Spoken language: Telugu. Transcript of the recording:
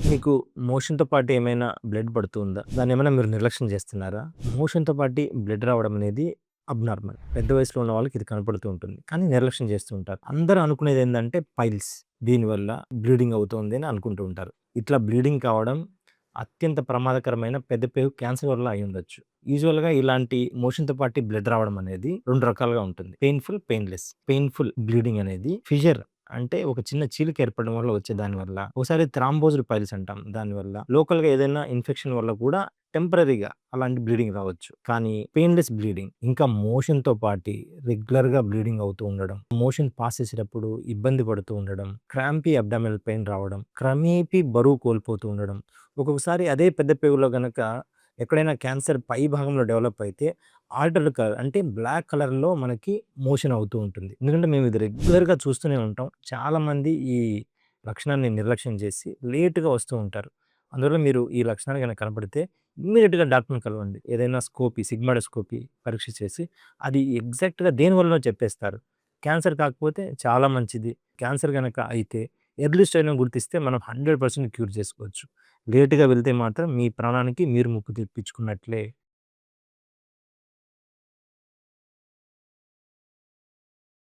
మీకు మోషన్‌తో పాటు ఏమైనా బ్లడ్ పడుతుందా? దాన్నేమైనా మీరు నిర్లక్ష్యం చేస్తున్నారా? మోషన్‌తో పాటి బ్లడ్ రావడం అనేది అబ్నార్మల్. పెద్ద వయసులో ఉన్న వాళ్ళకి ఇది కనపడుతూ ఉంటుంది. కానీ నిర్లక్ష్యం చేస్తూ ఉంటారు. అందరూ అనుకునేదేందంటే పైల్స్. దీనివల్ల బ్లీడింగ్ అవుతోంది అని అనుకుంటూ ఉంటారు. ఇట్లా బ్లీడింగ్ కావడం అత్యంత ప్రమాదకరమైన పెద్ద పేగు క్యాన్సర్ వల్ల అయ్యుండొచ్చు. యూజువల్‌గా ఇలాంటి మోషన్‌తో పాటు బ్లడ్ రావడం అనేది 2 రకాలుగా ఉంటుంది. Painful, painless. పెయిన్‌ఫుల్ బ్లీడింగ్ అనేది ఫిషర్ అంటే ఒక చిన్న చీలిక ఏర్పడడం వల్ల వచ్చే దానివల్ల. ఒకసారి థ్రాంబోజ్డ్ పైల్స్ అంటాం దానివల్ల. లోకల్‌గా ఏదైనా ఇన్ఫెక్షన్ వల్ల కూడా టెంపరరీగా అలాంటి బ్లీడింగ్ రావచ్చు. కానీ పెయిన్‌లెస్ బ్లీడింగ్ ఇంకా మోషన్‌తో పాటి రెగ్యులర్‌గా బ్లీడింగ్ అవుతూ ఉండడం, మోషన్ పాస్ చేసేటప్పుడు ఇబ్బంది పడుతూ ఉండడం, క్రాంపీ అబ్డామినల్ పెయిన్ రావడం, క్రమేపీ బరువు కోల్పోతూ ఉండడం. ఒక్కొక్కసారి అదే పెద్ద పేగులో గనక ఎక్కడైనా క్యాన్సర్ పై భాగంలో డెవలప్ అయితే ఆల్టర్డ్ కలర్ అంటే బ్లాక్ కలర్‌లో మనకి మోషన్ అవుతూ ఉంటుంది. ఎందుకంటే మేము ఇది రెగ్యులర్‌గా చూస్తూనే ఉంటాం. చాలామంది ఈ లక్షణాన్ని నిర్లక్ష్యం చేసి లేట్‌గా వస్తూ ఉంటారు. అందువల్ల మీరు ఈ లక్షణాలు గనక కనపడితే ఇమ్మీడియేట్‌గా డాక్టర్‌ని కలవండి. ఏదైనా సిగ్మాడోస్కోపీ పరీక్ష చేసి అది ఎగ్జాక్ట్‌గా దేని వల్లనో చెప్పేస్తారు. క్యాన్సర్ కాకపోతే చాలా మంచిది. క్యాన్సర్ గనక అయితే ఎర్లీ స్టేజ్‌లో గుర్తిస్తే మనం 100% క్యూర్ చేసుకోవచ్చు. లేట్‌గా వెళ్తే మాత్రం మీ ప్రాణానికి మీరు ముప్పు తెప్పించుకున్నట్లే.